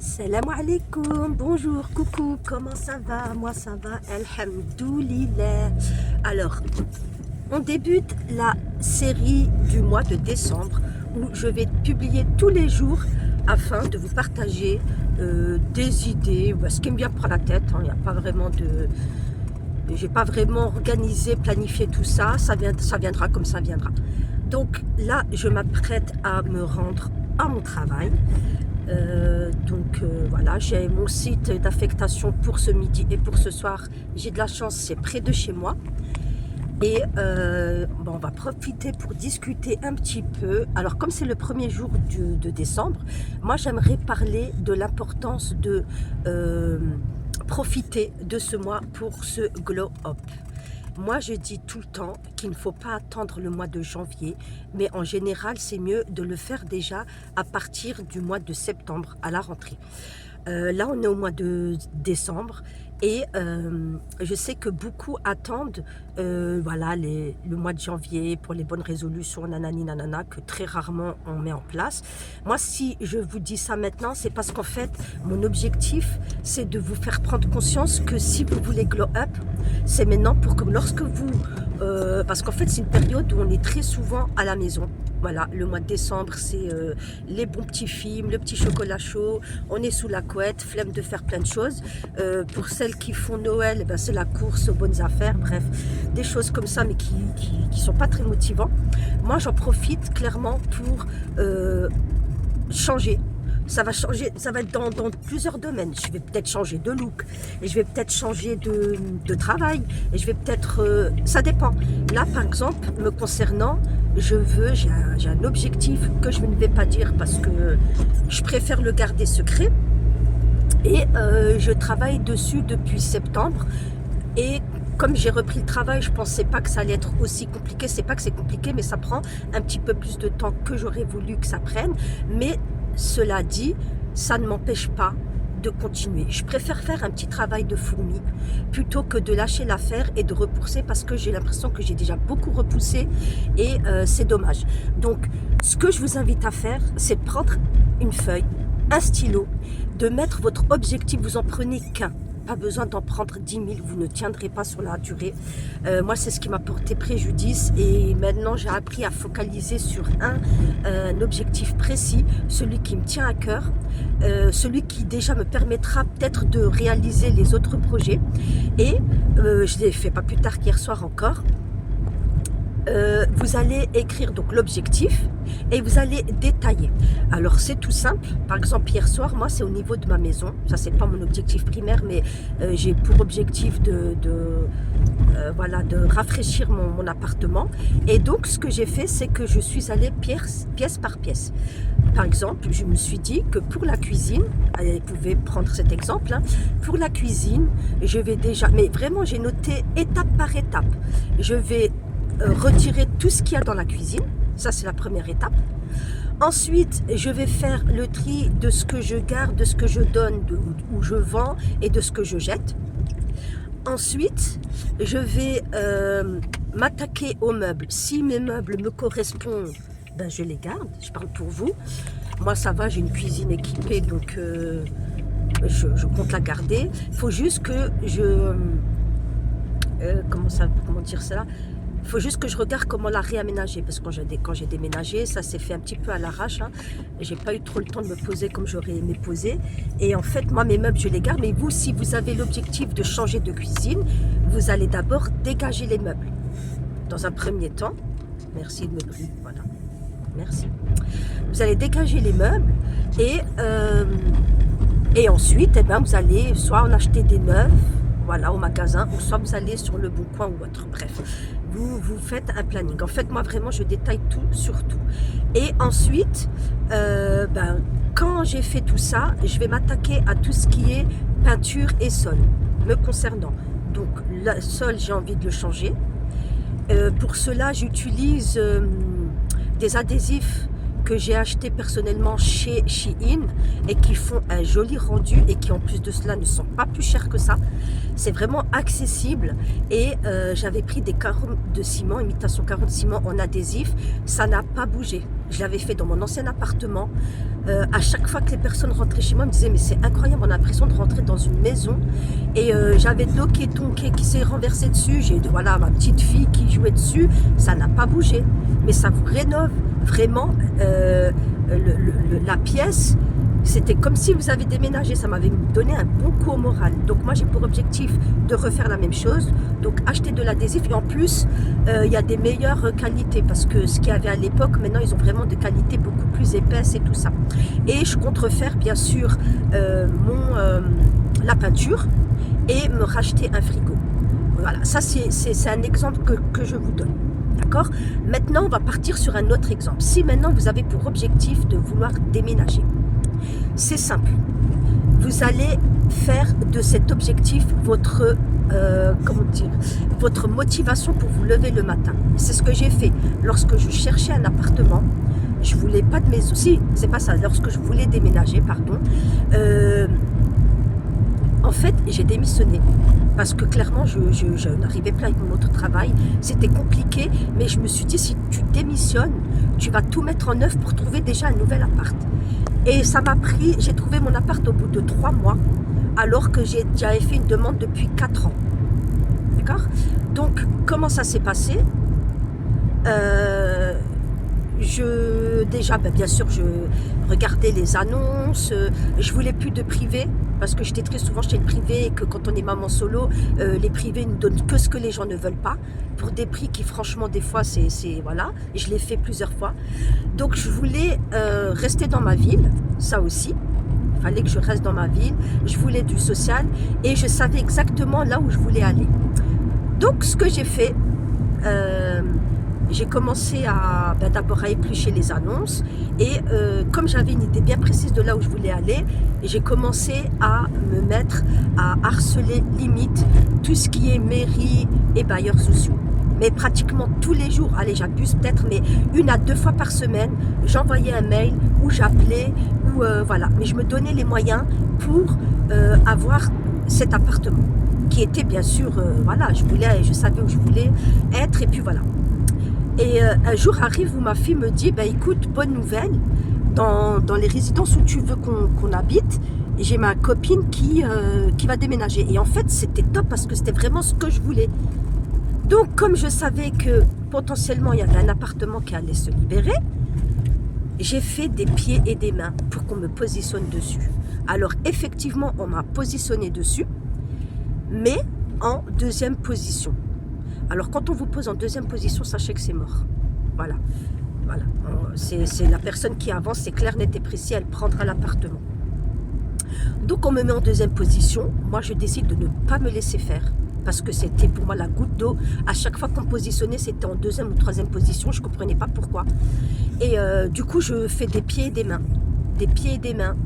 Salam alaikum, bonjour, coucou, comment ça va? Moi ça va, alhamdoulilah. Alors, on débute la série du mois de décembre où je vais publier tous les jours afin de vous partager des idées, ce qui me vient par la tête. Il n'y a pas vraiment de... J'ai pas vraiment organisé, planifié tout ça, ça viendra comme ça viendra. Donc là, je m'apprête à me rendre à mon travail. Voilà, j'ai mon site d'affectation pour ce midi et pour ce soir. J'ai de la chance, c'est près de chez moi. Et on va profiter pour discuter un petit peu. Alors comme c'est le premier jour de décembre, moi j'aimerais parler de l'importance de profiter de ce mois pour se glow up. Moi, je dis tout le temps qu'il ne faut pas attendre le mois de janvier, mais en général, c'est mieux de le faire déjà à partir du mois de septembre, à la rentrée. Là, on est au mois de décembre et je sais que beaucoup attendent voilà, le mois de janvier pour les bonnes résolutions, nanani nanana, que très rarement on met en place. Moi, si je vous dis ça maintenant, c'est parce qu'en fait, mon objectif, c'est de vous faire prendre conscience que si vous voulez glow up, c'est maintenant pour que lorsque vous... parce qu'en fait, c'est une période où on est très souvent à la maison. Voilà, le mois de décembre, c'est les bons petits films, le petit chocolat chaud, on est sous la couette, flemme de faire plein de choses. Pour celles qui font Noël, c'est la course aux bonnes affaires, bref, des choses comme ça, mais qui sont pas très motivants. Moi, j'en profite clairement pour changer. Ça va changer, ça va être dans plusieurs domaines. Je vais peut-être changer de look, et je vais peut-être changer de travail, et je vais peut-être... ça dépend. Là, par exemple, me concernant, j'ai un objectif que je ne vais pas dire parce que je préfère le garder secret. Et je travaille dessus depuis septembre. Et comme j'ai repris le travail, je ne pensais pas que ça allait être aussi compliqué. C'est pas que c'est compliqué, mais ça prend un petit peu plus de temps que j'aurais voulu que ça prenne. Mais cela dit, ça ne m'empêche pas de continuer. Je préfère faire un petit travail de fourmi plutôt que de lâcher l'affaire et de repousser parce que j'ai l'impression que j'ai déjà beaucoup repoussé et c'est dommage. Donc, ce que je vous invite à faire, c'est de prendre une feuille, un stylo, de mettre votre objectif, vous en prenez qu'un. Pas besoin d'en prendre 10 000, vous ne tiendrez pas sur la durée. Moi, c'est ce qui m'a porté préjudice et maintenant, j'ai appris à focaliser sur un objectif précis, celui qui me tient à cœur, celui qui déjà me permettra peut-être de réaliser les autres projets. Et je l'ai fait pas plus tard qu'hier soir encore. Vous allez écrire donc l'objectif et vous allez détailler. Alors c'est tout simple. Par exemple hier soir, moi c'est au niveau de ma maison. Ça c'est pas mon objectif primaire, mais j'ai pour objectif voilà, de rafraîchir mon appartement. Et donc ce que j'ai fait, c'est que je suis allée pièce par pièce. Par exemple, je me suis dit que pour la cuisine, vous pouvez prendre cet exemple, hein, pour la cuisine, je vais déjà, mais vraiment j'ai noté étape par étape. Je vais retirer tout ce qu'il y a dans la cuisine, ça c'est la première étape. Ensuite, je vais faire le tri de ce que je garde, de ce que je donne, où je vends et de ce que je jette. Ensuite, je vais m'attaquer aux meubles. Si mes meubles me correspondent, je les garde, je parle pour vous. Moi ça va, j'ai une cuisine équipée, donc je compte la garder. Il faut juste que comment dire ça? Il faut juste que je regarde comment la réaménager, parce que quand j'ai déménagé, ça s'est fait un petit peu à l'arrache. Hein. J'ai pas eu trop le temps de me poser comme j'aurais aimé poser. Et en fait, moi, mes meubles, je les garde. Mais vous, si vous avez l'objectif de changer de cuisine, vous allez d'abord dégager les meubles. Dans un premier temps, merci de me brûler, voilà. Merci. Vous allez dégager les meubles et ensuite, vous allez soit en acheter des neufs, voilà, au magasin, ou soit vous allez sur le Bon Coin ou autre. Bref, vous faites un planning. En fait, moi, vraiment, je détaille tout sur tout. Et ensuite, quand j'ai fait tout ça, je vais m'attaquer à tout ce qui est peinture et sol, me concernant. Donc, le sol, j'ai envie de le changer. Pour cela, j'utilise des adhésifs que j'ai acheté personnellement chez Shein et qui font un joli rendu et qui en plus de cela ne sont pas plus chers que ça. C'est vraiment accessible et j'avais pris des carottes de ciment, imitation carotte de ciment en adhésif, ça n'a pas bougé. Je l'avais fait dans mon ancien appartement. À chaque fois que les personnes rentraient chez moi, elles me disaient mais c'est incroyable, on a l'impression de rentrer dans une maison. Et j'avais de l'eau qui est tonkée, qui s'est renversée dessus. J'ai voilà ma petite fille qui jouait dessus. Ça n'a pas bougé, mais ça vous rénove vraiment la pièce. C'était comme si vous avez déménagé, ça m'avait donné un bon coup au moral. Donc moi j'ai pour objectif de refaire la même chose, donc acheter de l'adhésif et en plus il y a des meilleures qualités parce que ce qu'il y avait à l'époque, maintenant ils ont vraiment des qualités beaucoup plus épaisses et tout ça. Et je compte refaire bien sûr la peinture et me racheter un frigo. Voilà, ça c'est un exemple que je vous donne. D'accord ? Maintenant on va partir sur un autre exemple. Si maintenant vous avez pour objectif de vouloir déménager, c'est simple. Vous allez faire de cet objectif votre motivation pour vous lever le matin. C'est ce que j'ai fait lorsque je cherchais un appartement. Je voulais pas de maison. Si, c'est pas ça. Lorsque je voulais déménager, pardon. En fait, j'ai démissionné parce que clairement, je n'arrivais plus avec mon autre travail. C'était compliqué, mais je me suis dit, si tu démissionnes, tu vas tout mettre en œuvre pour trouver déjà un nouvel appart. Et ça m'a pris, j'ai trouvé mon appart au bout de 3 mois, alors que j'avais fait une demande depuis 4 ans. D'accord ? Donc, comment ça s'est passé ? Déjà, bien sûr, je regardais les annonces, je voulais plus de privé, parce que j'étais très souvent chez le privé et que quand on est maman solo, les privés ne donnent que ce que les gens ne veulent pas, pour des prix qui franchement des fois c'est voilà, et je l'ai fait plusieurs fois. Donc je voulais rester dans ma ville, ça aussi, il fallait que je reste dans ma ville, je voulais du social et je savais exactement là où je voulais aller. Donc ce que j'ai fait, j'ai commencé d'abord à éplucher les annonces et comme j'avais une idée bien précise de là où je voulais aller, j'ai commencé à me mettre à harceler limite tout ce qui est mairie et bailleurs sociaux. Mais pratiquement tous les jours, allez j'abuse peut-être, mais 1 à 2 fois par semaine, j'envoyais un mail ou j'appelais, ou voilà. Mais je me donnais les moyens pour avoir cet appartement qui était bien sûr, voilà, je savais où je voulais être et puis voilà. Et un jour arrive où ma fille me dit, écoute, bonne nouvelle, dans les résidences où tu veux qu'on habite, j'ai ma copine qui va déménager. Et en fait, c'était top parce que c'était vraiment ce que je voulais. Donc, comme je savais que potentiellement il y avait un appartement qui allait se libérer, j'ai fait des pieds et des mains pour qu'on me positionne dessus. Alors, effectivement, on m'a positionné dessus, mais en 2e position. Alors, quand on vous pose en 2e position, sachez que c'est mort. Voilà. C'est la personne qui avance, c'est clair, net et précis, elle prendra l'appartement. Donc, on me met en 2e position. Moi, je décide de ne pas me laisser faire. Parce que c'était pour moi la goutte d'eau. À chaque fois qu'on me positionnait, c'était en 2e ou 3e position. Je ne comprenais pas pourquoi. Et du coup, je fais des pieds et des mains. Des pieds et des mains.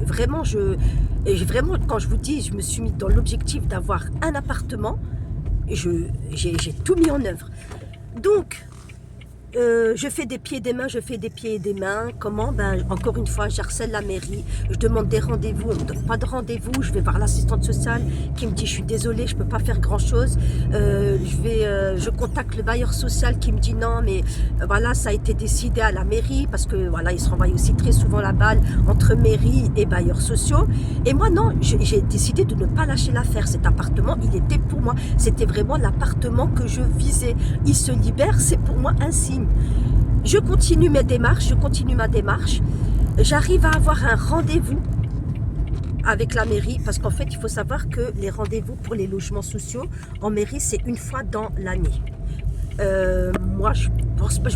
Vraiment, quand je vous dis, je me suis mis dans l'objectif d'avoir un appartement. J'ai tout mis en œuvre. Donc, je fais des pieds et des mains. Comment ? Encore une fois, j'harcèle la mairie. Je demande des rendez-vous. On ne me donne pas de rendez-vous. Je vais voir l'assistante sociale qui me dit « Je suis désolée, je ne peux pas faire grand-chose. » Je contacte le bailleur social qui me dit « Non, mais voilà, ça a été décidé à la mairie. » Parce que voilà, ils se renvoient aussi très souvent la balle entre mairie et bailleurs sociaux. Et moi, non, j'ai décidé de ne pas lâcher l'affaire. Cet appartement, il était pour moi. C'était vraiment l'appartement que je visais. Il se libère, c'est pour moi un signe. Je continue ma démarche. J'arrive à avoir un rendez-vous avec la mairie parce qu'en fait, il faut savoir que les rendez-vous pour les logements sociaux en mairie, c'est 1 fois dans l'année. Moi, je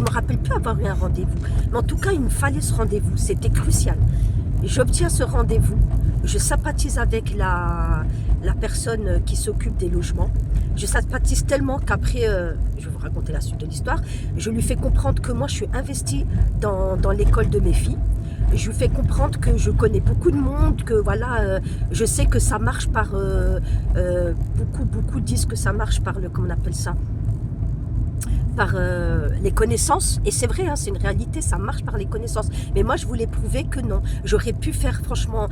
me rappelle plus avoir eu un rendez-vous. Mais en tout cas, il me fallait ce rendez-vous. C'était crucial. J'obtiens ce rendez-vous. Je sympathise avec la personne qui s'occupe des logements. Je sympathise tellement qu'après, je vais vous raconter la suite de l'histoire, je lui fais comprendre que moi je suis investie dans l'école de mes filles. Je lui fais comprendre que je connais beaucoup de monde, que voilà, je sais que ça marche par... beaucoup disent que ça marche par le... Comment on appelle ça ? par les connaissances, et c'est vrai, hein, c'est une réalité, ça marche par les connaissances. Mais moi, je voulais prouver que non. J'aurais pu faire, franchement,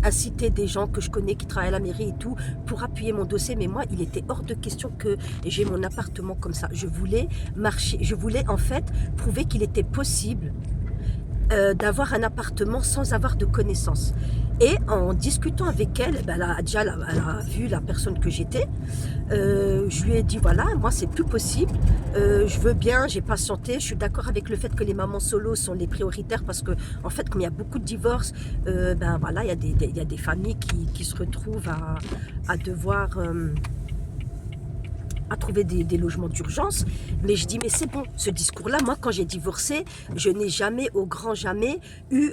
inciter des gens que je connais qui travaillent à la mairie et tout pour appuyer mon dossier, mais moi, il était hors de question que j'ai mon appartement comme ça. Je voulais marcher, je voulais en fait prouver qu'il était possible d'avoir un appartement sans avoir de connaissances. Et en discutant avec elle, ben elle a vu la personne que j'étais. Je lui ai dit voilà, moi c'est plus possible. Je veux bien, j'ai patienté. Je suis d'accord avec le fait que les mamans solo sont les prioritaires parce que en fait, comme il y a beaucoup de divorces, ben voilà, il y a des familles qui se retrouvent à devoir à trouver des logements d'urgence. Mais je dis, mais c'est bon, ce discours-là, moi, quand j'ai divorcé, je n'ai jamais, au grand jamais, eu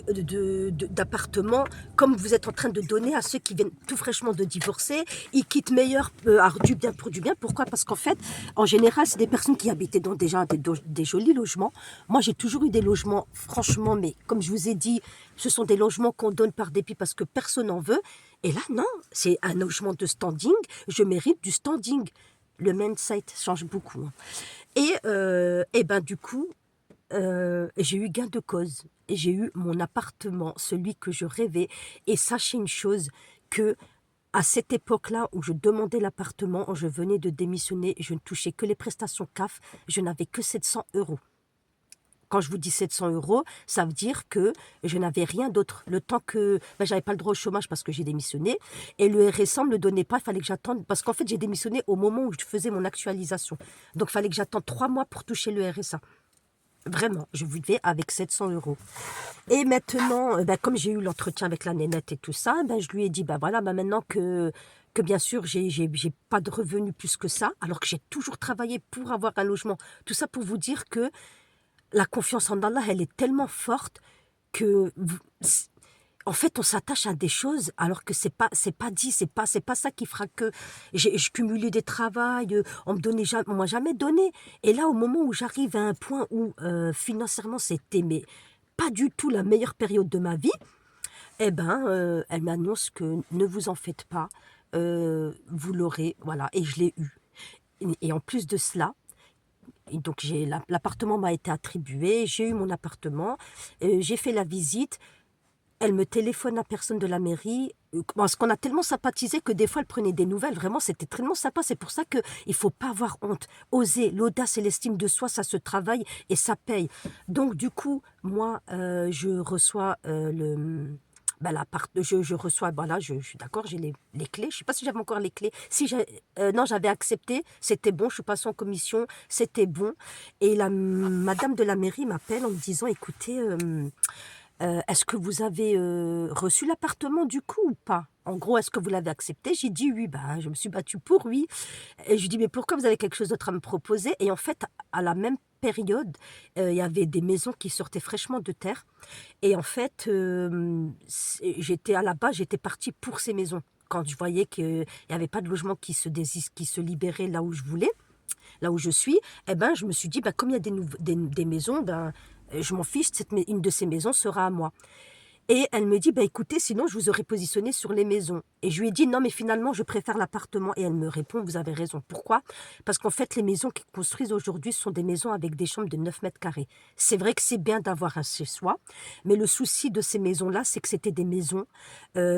d'appartement comme vous êtes en train de donner à ceux qui viennent tout fraîchement de divorcer. Ils quittent meilleur du bien pour du bien. Pourquoi? Parce qu'en fait, en général, c'est des personnes qui habitaient dans déjà des jolis logements. Moi, j'ai toujours eu des logements, franchement, mais comme je vous ai dit, ce sont des logements qu'on donne par dépit parce que personne n'en veut. Et là, non, c'est un logement de standing. Je mérite du standing. Le mindset change beaucoup. Hein. Et ben du coup, j'ai eu gain de cause. Et j'ai eu mon appartement, celui que je rêvais. Et sachez une chose, que à cette époque-là où je demandais l'appartement, je venais de démissionner, je ne touchais que les prestations CAF, je n'avais que 700 euros. Quand je vous dis 700 euros, ça veut dire que je n'avais rien d'autre. Le temps que j'avais pas le droit au chômage parce que j'ai démissionné et le RSA me le donnait pas, il fallait que j'attende parce qu'en fait j'ai démissionné au moment où je faisais mon actualisation. Donc il fallait que j'attende 3 mois pour toucher le RSA. Vraiment, je vivais avec 700 euros. Et maintenant, comme j'ai eu l'entretien avec la nénette et tout ça, je lui ai dit, voilà, maintenant que bien sûr, j'ai pas de revenus plus que ça, alors que j'ai toujours travaillé pour avoir un logement. Tout ça pour vous dire que la confiance en Allah, elle est tellement forte que, en fait, on s'attache à des choses alors que c'est pas dit, c'est pas ça qui fera que je cumulais des travails, on m'a jamais donné. Et là, au moment où j'arrive à un point où financièrement c'était mais pas du tout la meilleure période de ma vie, elle m'annonce que ne vous en faites pas, vous l'aurez, voilà. Et je l'ai eu. Et en plus de cela. Et donc l'appartement m'a été attribué, j'ai eu mon appartement, j'ai fait la visite, elle me téléphone à personne de la mairie, parce qu'on a tellement sympathisé que des fois elle prenait des nouvelles, vraiment c'était tellement sympa, c'est pour ça qu'il ne faut pas avoir honte, oser, l'audace et l'estime de soi, ça se travaille et ça paye. Donc du coup, moi je reçois je reçois, je suis d'accord, j'ai les clés. Je ne sais pas si j'avais encore les clés. Si non, j'avais accepté, c'était bon, je suis passée en commission, c'était bon. Et la madame de la mairie m'appelle en me disant, écoutez, est-ce que vous avez reçu l'appartement du coup ou pas? En gros, est-ce que vous l'avez accepté? J'ai dit oui, je me suis battue pour oui. Et je lui dis, mais pourquoi vous avez quelque chose d'autre à me proposer? Et en fait, à la même période, il y avait des maisons qui sortaient fraîchement de terre. Et en fait, j'étais à la base, j'étais partie pour ces maisons. Quand je voyais qu'il n'y avait pas de logement qui se libérait là où je voulais, là où je suis, je me suis dit, comme il y a des maisons, je m'en fiche, une de ces maisons sera à moi. Et elle me dit, écoutez, sinon je vous aurais positionné sur les maisons. Et je lui ai dit, non, mais finalement, je préfère l'appartement. Et elle me répond, vous avez raison. Pourquoi? Parce qu'en fait, les maisons qu'ils construisent aujourd'hui sont des maisons avec des chambres de 9 mètres carrés. C'est vrai que c'est bien d'avoir un chez-soi, mais le souci de ces maisons-là, c'est que c'était des maisons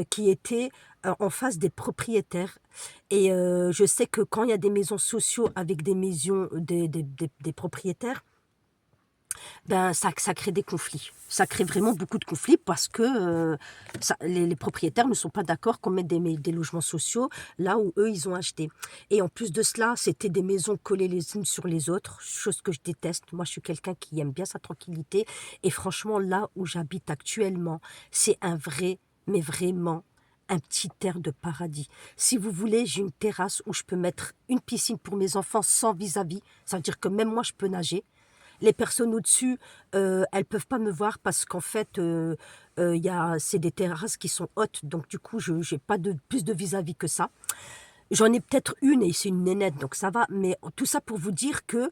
qui étaient en face des propriétaires. Et je sais que quand il y a des maisons sociaux avec des maisons des propriétaires, ça crée des conflits. Ça crée vraiment beaucoup de conflits parce que les propriétaires ne sont pas d'accord qu'on mette des logements sociaux là où eux, ils ont acheté. Et en plus de cela, c'était des maisons collées les unes sur les autres, chose que je déteste. Moi, je suis quelqu'un qui aime bien sa tranquillité. Et franchement, là où j'habite actuellement, c'est un vrai, mais vraiment, un petit air de paradis. Si vous voulez, j'ai une terrasse où je peux mettre une piscine pour mes enfants sans vis-à-vis. Ça veut dire que même moi, je peux nager. Les personnes au-dessus, elles peuvent pas me voir parce qu'en fait, c'est des terrasses qui sont hautes. Donc, du coup, je n'ai pas plus de vis-à-vis que ça. J'en ai peut-être une et c'est une nénette, donc ça va. Mais tout ça pour vous dire que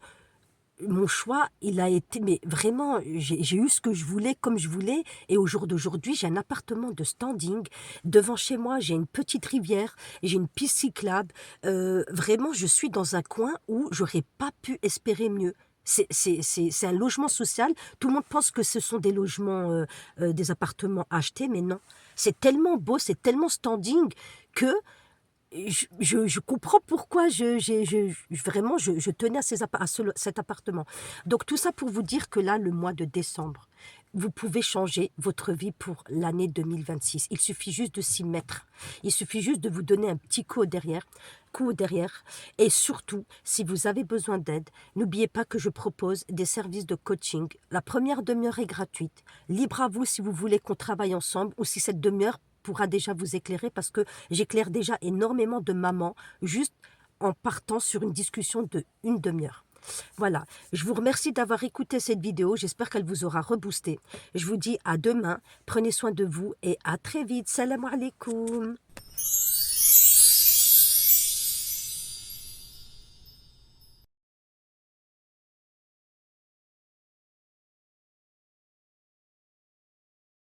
mon choix, il a été, mais vraiment, j'ai eu ce que je voulais comme je voulais. Et au jour d'aujourd'hui, j'ai un appartement de standing. Devant chez moi, j'ai une petite rivière, j'ai une piste cyclable. Vraiment, je suis dans un coin où j'aurais pas pu espérer mieux. C'est un logement social. Tout le monde pense que ce sont des logements, des appartements achetés, mais non. C'est tellement beau, c'est tellement standing que je comprends pourquoi vraiment je tenais cet appartement. Donc tout ça pour vous dire que là, le mois de décembre, vous pouvez changer votre vie pour l'année 2026. Il suffit juste de s'y mettre. Il suffit juste de vous donner un petit coup au derrière. Et surtout, si vous avez besoin d'aide, n'oubliez pas que je propose des services de coaching. La première demi-heure est gratuite. Libre à vous si vous voulez qu'on travaille ensemble ou si cette demi-heure pourra déjà vous éclairer parce que j'éclaire déjà énormément de mamans juste en partant sur une discussion de une demi-heure. Voilà, je vous remercie d'avoir écouté cette vidéo, j'espère qu'elle vous aura reboosté. Je vous dis à demain, prenez soin de vous et à très vite. Salam alaikum.